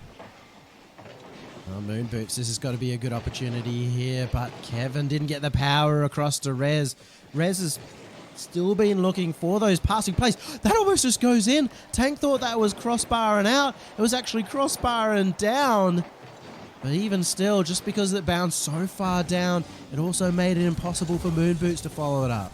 Well, Moonboots, this has got to be a good opportunity here, but Kevin didn't get the power across to Rez. Rez is still been looking for those passing plays. That almost just goes in. Tank thought that was crossbar and out. It was actually crossbar and down. But even still, just because it bounced so far down, it also made it impossible for Moonboots to follow it up.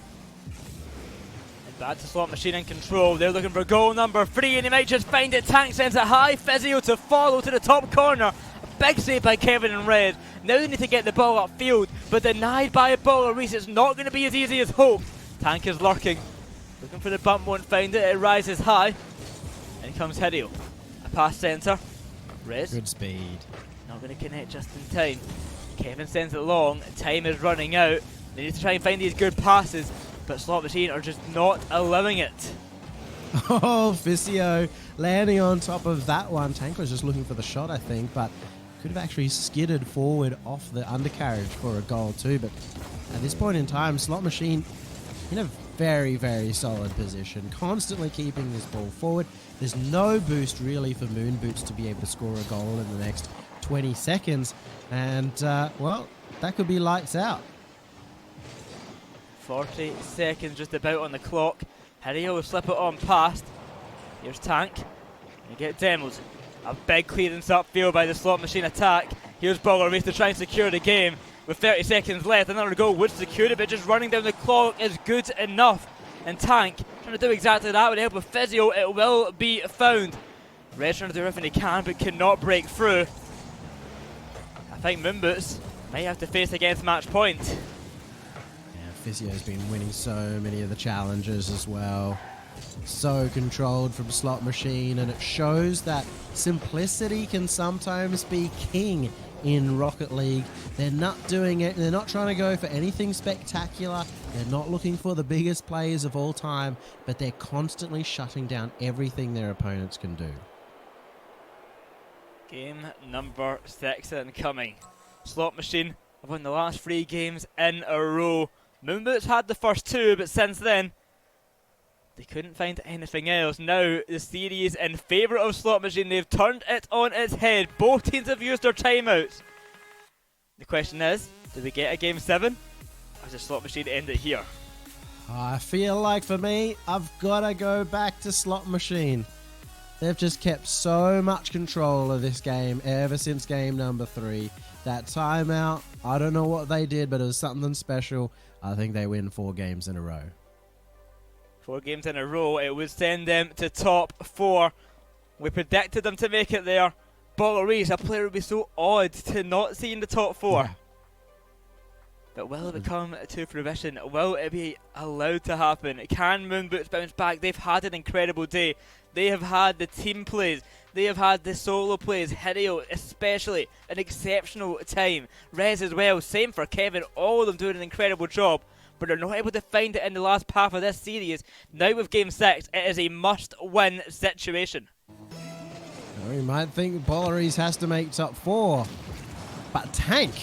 And back to Slot Machine in control. They're looking for goal number 3, and he might just find it. Tank sends it high. Physio to follow to the top corner. A big save by Kevin and Red. Now they need to get the ball upfield, but denied by a Bowler Reese. It's not going to be as easy as hoped. Tank is lurking, looking for the bump, won't find it, it rises high. In comes Hirio, a pass centre, Rez. Good speed. Not going to connect just in time. Kevin sends it long, time is running out. They need to try and find these good passes, but Slot Machine are just not allowing it. Oh, Physio landing on top of that one. Tank was just looking for the shot, I think, but could have actually skidded forward off the undercarriage for a goal too. But at this point in time, Slot Machine in a very solid position, constantly keeping this ball forward. There's no boost really for Moonboots to be able to score a goal in the next 20 seconds. And, well, that could be lights out. 40 seconds just about on the clock. Hirio will slip it on past. Here's Tank. You get demos. A big clearance upfield by the Slot Machine attack. Here's Bowler Reese to try and secure the game. With 30 seconds left, another goal would secure it, but just running down the clock is good enough. And Tank trying to do exactly that with the help of Physio. It will be found. Red's trying to do everything he can, but cannot break through. I think Moonboots may have to face against match point. Yeah, Physio's been winning so many of the challenges as well. So controlled from Slot Machine, and it shows that simplicity can sometimes be king in Rocket League. They're not doing it, they're not trying to go for anything spectacular, they're not looking for the biggest players of all time, but they're constantly shutting down everything their opponents can do. Game number 6 incoming. Slot Machine have won the last 3 games in a row. Moonboots had the first 2, but since then they couldn't find anything else. Now the series in favour of Slot Machine. They've turned it on its head. Both teams have used their timeouts. The question is, do we get a game 7? Or does Slot Machine end it here? I feel like for me, I've got to go back to Slot Machine. They've just kept so much control of this game ever since game number 3. That timeout, I don't know what they did, but it was something special. I think they win 4 games in a row. 4 games in a row, it would send them to top 4. We predicted them to make it there. Bolleries, a player would be so odd to not see in the top 4. Yeah. But will it come to fruition? Will it be allowed to happen? Can Moonboots bounce back? They've had an incredible day. They have had the team plays. They have had the solo plays. Hideo especially, an exceptional time. Rez as well, same for Kevin. All of them doing an incredible job. But they're not able to find it in the last half of this series. Now with game 6, it is a must-win situation. Well, you might think Bolleries has to make top 4, but Tank,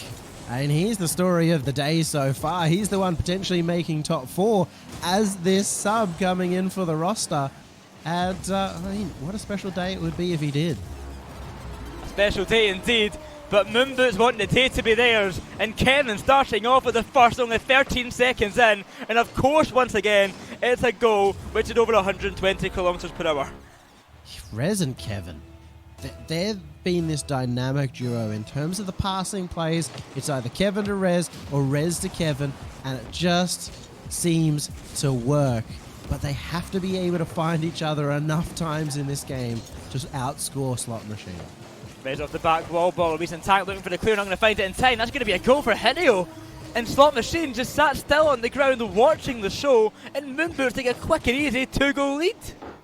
and here's the story of the day so far. He's the one potentially making top 4 as this sub coming in for the roster. And, I mean, what a special day it would be if he did. A special day indeed. But Moonboots want the day to be theirs, and Kevin starting off with the first, only 13 seconds in, and of course once again it's a goal which is over 120 kilometers per hour. Rez and Kevin, they've been this dynamic duo in terms of the passing plays. It's either Kevin to Rez or Rez to Kevin, and it just seems to work. But they have to be able to find each other enough times in this game to outscore Slot Machine. Rez off the back wall, Bolleries and Tank looking for the clear, not going to find it in time. That's going to be a goal for Hideo. And Slot Machine just sat still on the ground watching the show, and Moonboots take a quick and easy 2-goal lead.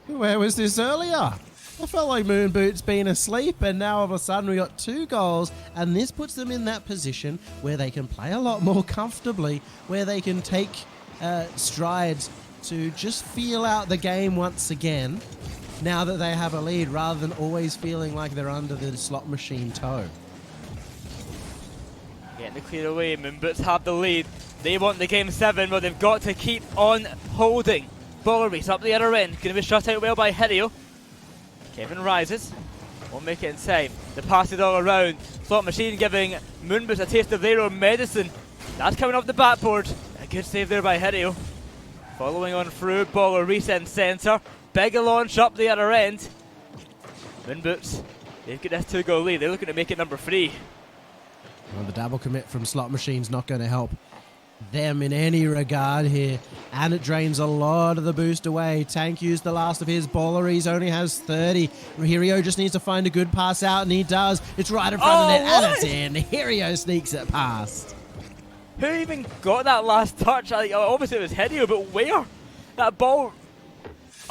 Where was this earlier? I felt like Moonboots been asleep, and now all of a sudden we got 2 goals, and this puts them in that position where they can play a lot more comfortably, where they can take strides to just feel out the game once again, now that they have a lead, rather than always feeling like they're under the Slot Machine toe. Getting the clear away, Moonboots have the lead. They want the game 7, but they've got to keep on holding. Bolleries up the other end, going to be shut out well by Hideo. Kevin rises, won't make it in time. The pass is all around. Slot Machine giving Moonboots a taste of their own medicine. That's coming off the backboard. A good save there by Hideo. Following on through, Bolleries in centre. Big launch up the other end. Moonboots, they've got this 2-goal lead. They're looking to make it number 3. Well, the double commit from Slot Machine's not going to help them in any regard here. And it drains a lot of the boost away. Tank used the last of his. Bolleries only has 30. Hideo just needs to find a good pass out, and he does. It's right in front of the net, and it's in. Hideo sneaks it past. Who even got that last touch? Obviously it was Hideo, but where? That ball...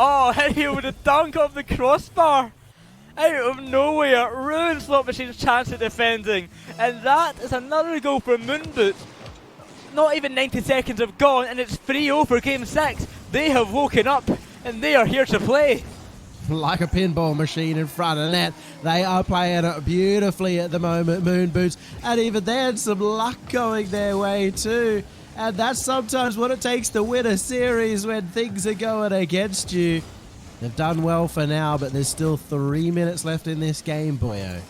Oh, Hideo with a dunk off the crossbar. Out of nowhere, ruins Slot Machine's chance at defending. And that is another goal for Moonboots. Not even 90 seconds have gone, and it's 3-0 for game 6. They have woken up, and they are here to play. Like a pinball machine in front of the net. They are playing it beautifully at the moment, Moonboots. And even then, some luck going their way too. And that's sometimes what it takes to win a series when things are going against you. They've done well for now, but there's still 3 minutes left in this game, boyo.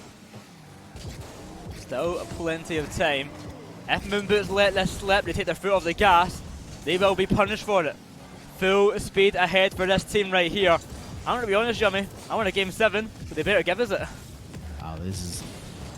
Still plenty of time. If Moonboots let this slip, they take their foot off the gas, they will be punished for it. Full speed ahead for this team right here. I'm going to be honest, Yummy, I want a game 7, but they better give us it. Oh, this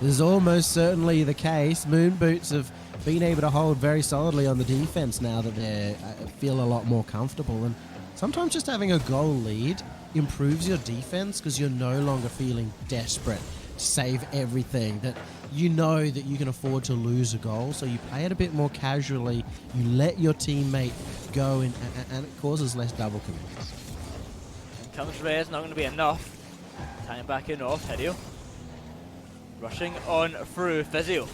is almost certainly the case. Moonboots have been able to hold very solidly on the defense now that they feel a lot more comfortable. And sometimes just having a goal lead improves your defense because you're no longer feeling desperate to save everything, that you know that you can afford to lose a goal, so you play it a bit more casually, you let your teammate go, and it causes less double commits. In comes Rez, not going to be enough. Tying back in off, Hideo. Rushing on through Physio.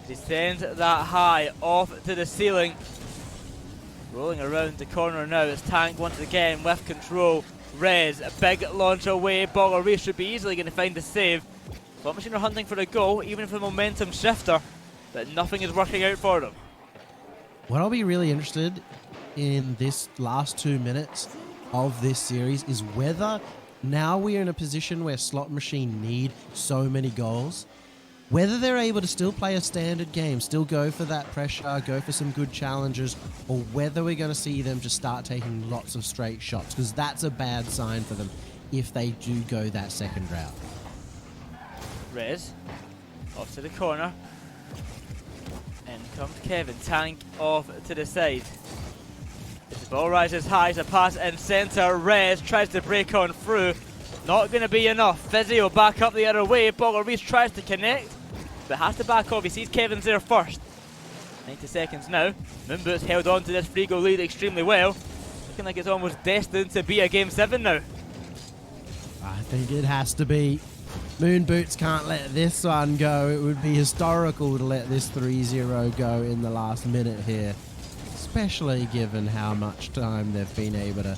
He sends that high off to the ceiling. Rolling around the corner now as Tank once again with control. Rez, a big launch away. Bogger should be easily going to find the save. Slot Machine are hunting for a goal, even for the momentum shifter, but nothing is working out for them. What I'll be really interested in this last 2 minutes of this series is whether now we're in a position where Slot Machine need so many goals, whether they're able to still play a standard game, still go for that pressure, go for some good challenges, or whether we're going to see them just start taking lots of straight shots, because that's a bad sign for them if they do go that second route. Rez, off to the corner. In comes Kevin, Tank off to the side. As the ball rises high, the pass in centre. Rez tries to break on through. Not going to be enough. Physio back up the other way. Bogger tries to connect, but has to back off. He sees Kevin's there first. 90 seconds now. Moonboots held on to this free goal lead extremely well. Looking like it's almost destined to be a Game 7 now. I think it has to be. Moonboots can't let this one go. It would be historical to let this 3-0 go in the last minute here, especially given how much time they've been able to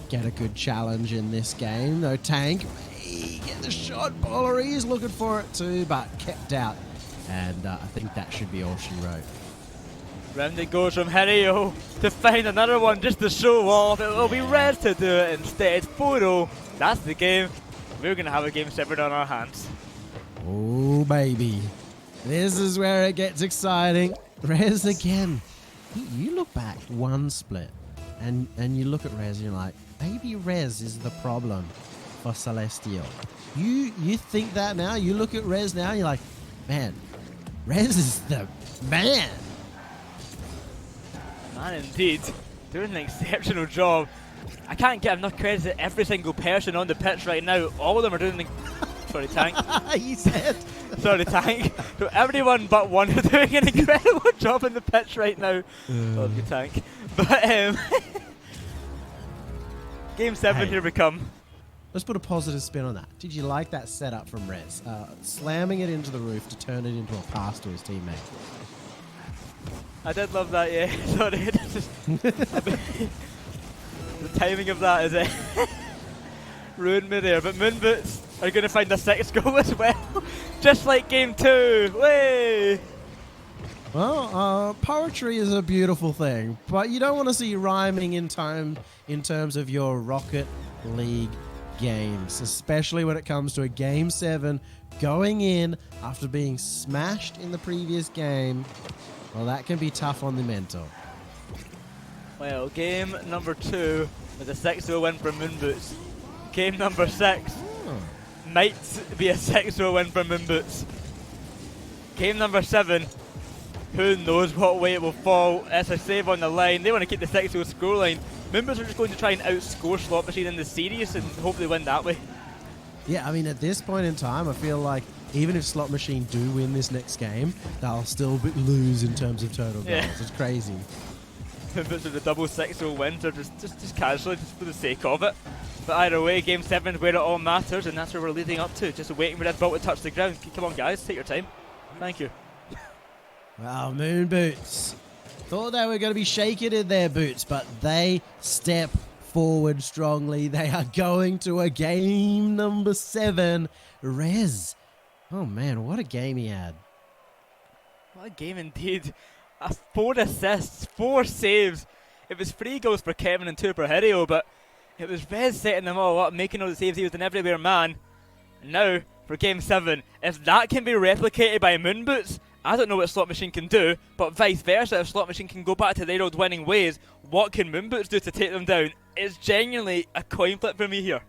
get a good challenge in this game. Though Tank may get the shot. Bollery's looking for it too, but kept out. And I think that should be all she wrote. Round it goes from Hideo to find another one just to show off. It will be Rez to do it instead. 4-0. That's the game. We're going to have a Game 7 on our hands. Oh, baby. This is where it gets exciting. Rez again. You look back one split, and you look at Rez and you're like, maybe Rez is the problem for Celestial. You think that now? You look at Rez now and you're like, man, Rez is the man. Man, indeed. Doing an exceptional job. I can't give enough credit to every single person on the pitch right now. All of them are doing the... Sorry, Tank. You said. Sorry, Tank. So everyone but one are doing an incredible job in the pitch right now. Love you, Tank. But, Game 7, here we come. Let's put a positive spin on that. Did you like that setup from Rez? Slamming it into the roof to turn it into a pass to his teammate. I did love that, yeah. Sorry. The timing of that is ruined me there. But Moonboots are going to find a 6th goal as well. Just like Game 2. Way! Well, poetry is a beautiful thing, but you don't want to see rhyming in terms of your Rocket League games, especially when it comes to a Game 7 going in after being smashed in the previous game. Well, that can be tough on the mental. Well, game number 2 was a 6-0 win for Moonboots. Game number 6 might be a 6-0 win for Moonboots. Game number 7, who knows what way it will fall. It's a save on the line. They want to keep the 6-0 scoreline. Moonboots are just going to try and outscore Slot Machine in the series and hopefully win that way. Yeah, I mean, at this point in time, I feel like even if Slot Machine do win this next game, they'll still lose in terms of total goals. Yeah. It's crazy. Moonboots are the double 6-0 wins, or just casually, just for the sake of it. But either way, Game 7 is where it all matters, and that's where we're leading up to. Just waiting for that ball to touch the ground. Come on, guys, take your time. Thank you. Wow, Moonboots. Thought they were going to be shaking in their boots, but they step forward strongly. They are going to a game number 7. Rez. Oh, man, what a game he had. What a game indeed. 4 assists, 4 saves. It was 3 goals for Kevin and 2 for Hideo, but it was Rez setting them all up, making all the saves. He was an everywhere man. And now, for Game 7, if that can be replicated by Moonboots, I don't know what Slot Machine can do, but vice versa, if Slot Machine can go back to their old winning ways, what can Moonboots do to take them down? It's genuinely a coin flip for me here.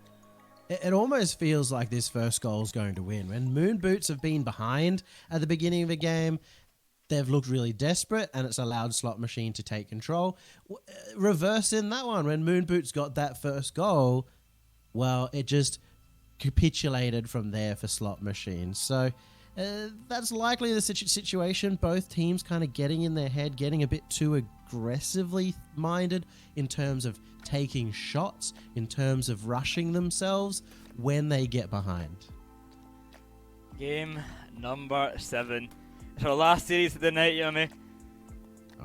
It almost feels like this first goal is going to win. When Moonboots have been behind at the beginning of a game, they've looked really desperate, and it's allowed Slot Machine to take control. Reverse in that one, when Moonboots got that first goal, well, it just capitulated from there for Slot Machine. So that's likely the situation. Both teams kind of getting in their head, getting a bit too aggressively minded in terms of taking shots, in terms of rushing themselves when they get behind. Game number 7. It's our last series of the night, Yummy.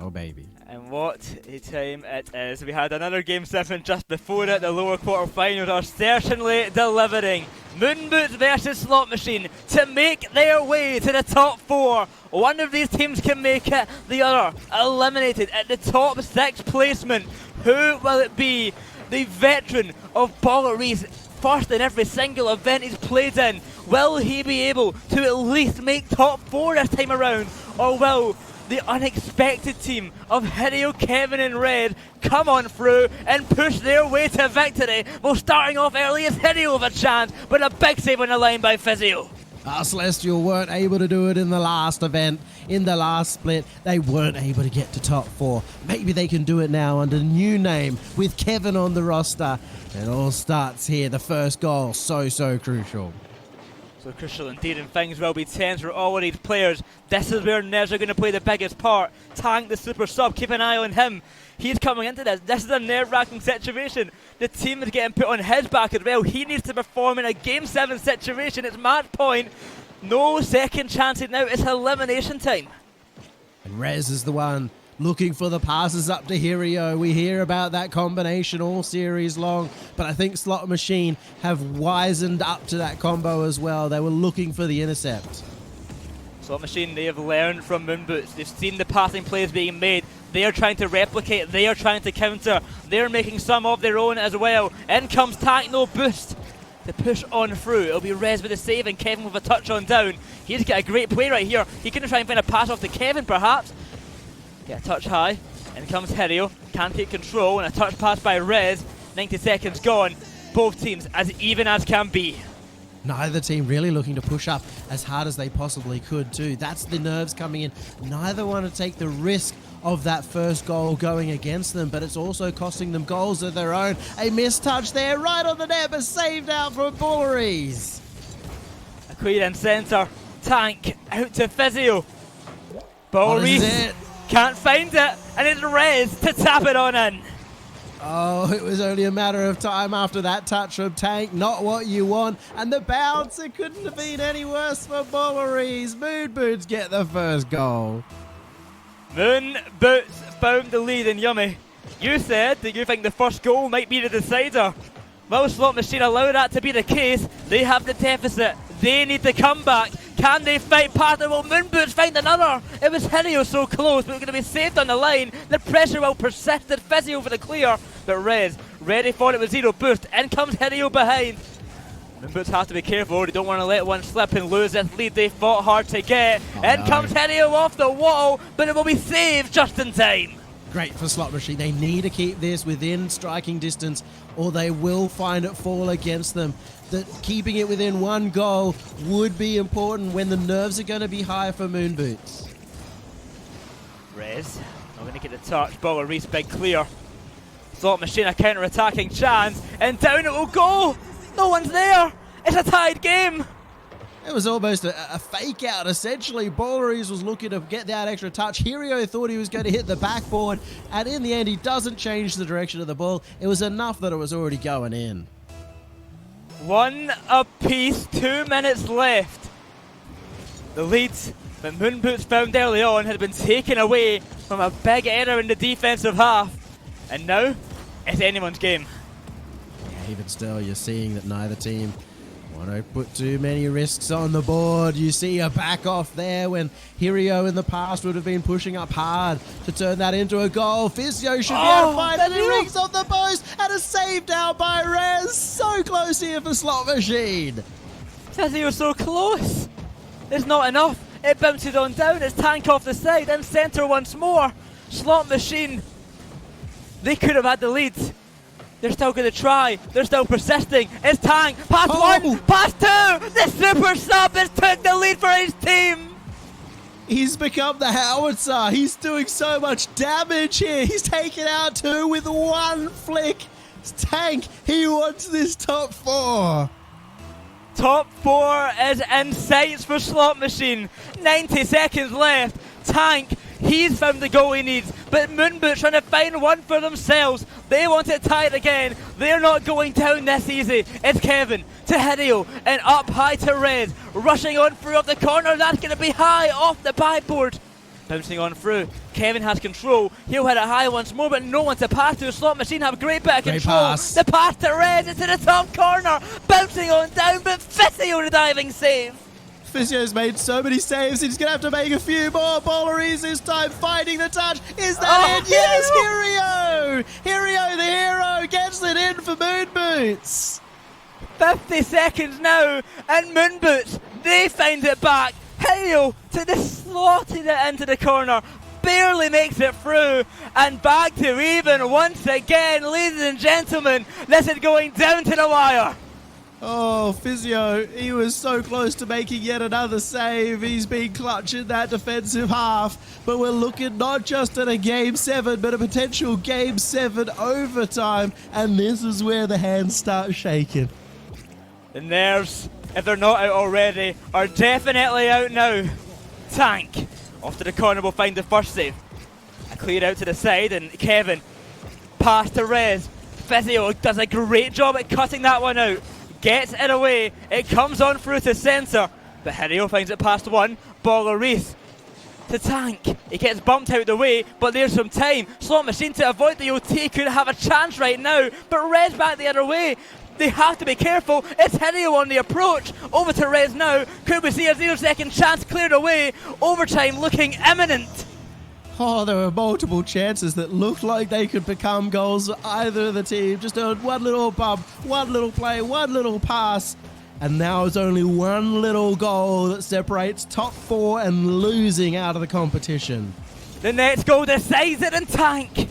Oh, baby. And what a time it is. We had another Game 7 just before it. The lower quarterfinals are certainly delivering. Moonboots versus Slot Machine to make their way to the top 4. One of these teams can make it, the other eliminated at the top 6 placement. Who will it be? The veteran of Bolleries, first in every single event he's played in. Will he be able to at least make top 4 this time around? Or will the unexpected team of Hideo, Kevin and Red come on through and push their way to victory? Well, starting off early is Hideo with a chance, but a big save on the line by Physio. Celestial weren't able to do it in the last event, in the last split. They weren't able to get to top 4. Maybe they can do it now under a new name with Kevin on the roster. It all starts here. The first goal, so crucial. So crucial indeed, and things will be tense for all of these players. This is where nerves are going to play the biggest part. Tank, the super sub, keep an eye on him. He's coming into this. This is a nerve-wracking situation. The team is getting put on his back as well. He needs to perform in a Game 7 situation. It's match point. No second chances now. It's elimination time. And Rez is the one looking for the passes up to Hirio. We hear about that combination all series long, but I think Slot Machine have wisened up to that combo as well. They were looking for the intercept. Slot Machine, they have learned from Moonboots. They've seen the passing plays being made. They are trying to replicate. They are trying to counter. They're making some of their own as well. In comes Tank, no boost to push on through. It'll be Rez with a save and Kevin with a touch on down. He's got a great play right here. He can try and find a pass off to Kevin perhaps. Get a touch high. In comes Hideo. Can't take control, and a touch pass by Rez. 90 seconds gone. Both teams as even as can be. Neither team really looking to push up as hard as they possibly could too. That's the nerves coming in. Neither want to take the risk of that first goal going against them, but it's also costing them goals of their own. A missed touch there, right on the net, but saved out from Bulleries. A clear in centre. Tank out to Physio. Bulleries can't find it, and it's Rez to tap it on in. Oh, it was only a matter of time after that touch from Tank. Not what you want. And the bounce, it couldn't have been any worse for Bolleries. Moonboots get the first goal. Moonboots found the lead in Yummy. You said that you think the first goal might be the decider. Will Slot Machine allow that to be the case? They have the deficit. They need to come back. Can they fight past it? Will Moonboots find another? It was Hideo so close, but it's going to be saved on the line. The pressure will persist. It's Physio for the clear. But Rez, ready for it with zero boost. In comes Hideo behind. Moonboots have to be careful. They don't want to let one slip and lose this lead they fought hard to get. In comes Hideo off the wall, but it will be saved just in time. Great for Slot Machine. They need to keep this within striking distance, or they will find it fall against them. That keeping it within one goal would be important when the nerves are going to be high for Moonboots. Rez, not going to get the touch. Bolleries big clear. Slot Machine a counter-attacking chance, and down it will go. No one's there. It's a tied game. It was almost a fake out, essentially. Bolleries was looking to get that extra touch. Hirio thought he was going to hit the backboard, and in the end, he doesn't change the direction of the ball. It was enough that it was already going in. One apiece, 2 minutes left. The leads that Moonboots found early on had been taken away from a big error in the defensive half. And now, it's anyone's game. Yeah, even still, you're seeing that neither team want to put too many risks on the board. You see a back off there when Hirio in the past would have been pushing up hard to turn that into a goal. Physio should be able to find it. He rings off the post and is saved out by Rez. So close here for Slot Machine. Physio so close. It's not enough. It bounces on down. It's Tank off the side and centre once more. Slot Machine. They could have had the lead. They're still going to try. They're still persisting. It's Tank. Pass one. Pass two. The super sub has took the lead for his team. He's become the howitzer. He's doing so much damage here. He's taken out 2 with 1 flick. Tank, he wants this top 4. Top 4 is in sights for Slot Machine. 90 seconds left. Tank, he's found the goal he needs, but Moonboots trying to find one for themselves. They want it tied again. They're not going down this easy. It's Kevin to Hideo and up high to Red. Rushing on through up the corner. That's going to be high off the backboard. Bouncing on through. Kevin has control. He'll hit it high once more, but no one to pass to. Slot Machine have a great bit of control. Pass. The pass to Red into the top corner. Bouncing on down, but Fissio the diving save. Physio's made so many saves, he's going to have to make a few more. Bowleries this time finding the touch. Is that it? Yes, Hirio! Hirio the hero gets it in for Moonboots. 50 seconds now, and Moonboots, they find it back. Hirio to the slotted it into the corner. Barely makes it through, and back to even once again, ladies and gentlemen. This is going down to the wire. Oh, Physio, he was so close to making yet another save. He's been clutch in that defensive half. But we're looking not just at a Game 7, but a potential Game 7 overtime. And this is where the hands start shaking. The nerves, if they're not out already, are definitely out now. Tank, off to the corner, will find the first save. A clear out to the side, and Kevin, pass to Rez. Physio does a great job at cutting that one out. Gets it away, it comes on through to centre, but Hideo finds it past 1. Bowleries to Tank. He gets bumped out the way, but there's some time. Slot Machine to avoid the OT could have a chance right now, but Rez back the other way. They have to be careful. It's Hideo on the approach. Over to Rez now. Could we see a 0-second chance cleared away? Overtime looking imminent. Oh, there were multiple chances that looked like they could become goals for either of the team. Just a one little bump, one little play, one little pass. And now it's only one little goal that separates top 4 and losing out of the competition. The next goal decides it, and Tank.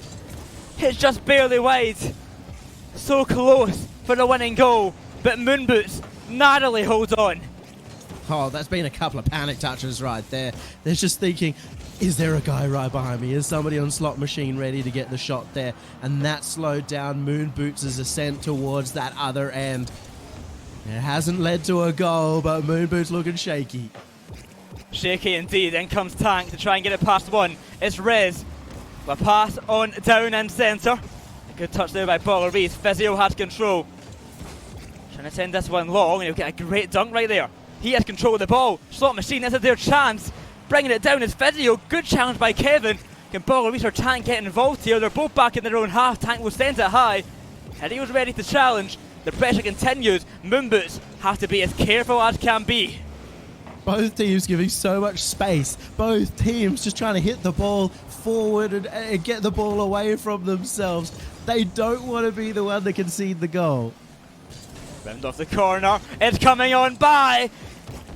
It's just barely wide. So close for the winning goal, but Moonboots narrowly holds on. Oh, that's been a couple of panic touches right there. They're just thinking, is there a guy right behind me? Is somebody on Slot Machine ready to get the shot there? And that slowed down Moonboots' ascent towards that other end. It hasn't led to a goal, but Moonboots looking shaky. Shaky indeed. In comes Tank to try and get it past 1. It's Rez. A pass on down and centre. A good touch there by Bowleries. Physio has control. Trying to send this one long, and he'll get a great dunk right there. He has control of the ball. Slot Machine, this is their chance. Bringing it down is Physio. Good challenge by Kevin. Can Bowleries or Tank get involved here? They're both back in their own half. Tank will send it high. And he was ready to challenge. The pressure continues. Moonboots have to be as careful as can be. Both teams giving so much space. Both teams just trying to hit the ball forward and get the ball away from themselves. They don't want to be the one that concede the goal. Round off the corner. It's coming on by.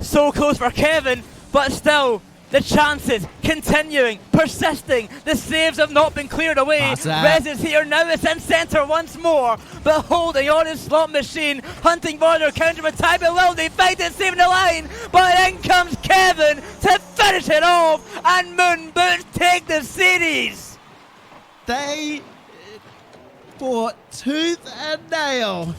So close for Kevin, but still. The chances continuing, persisting. The saves have not been cleared away. Rez is here now. It's in centre once more, but holding on in Slot Machine, hunting for their counter attack. But will they fight it, saving the line? But in comes Kevin to finish it off, and Moonboots take the series. They fought tooth and nail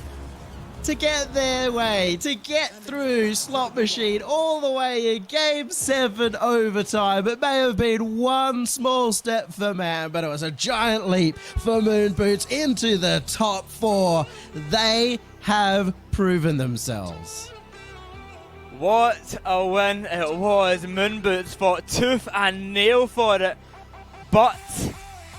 to get their way, to get through Slot Machine all the way in Game 7 overtime. It may have been one small step for man, but it was a giant leap for Moonboots into the top 4. They have proven themselves. What a win it was. Moonboots fought tooth and nail for it, but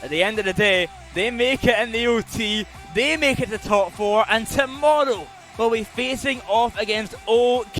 at the end of the day, they make it in the OT, they make it to top 4, and tomorrow we'll be facing off against OK.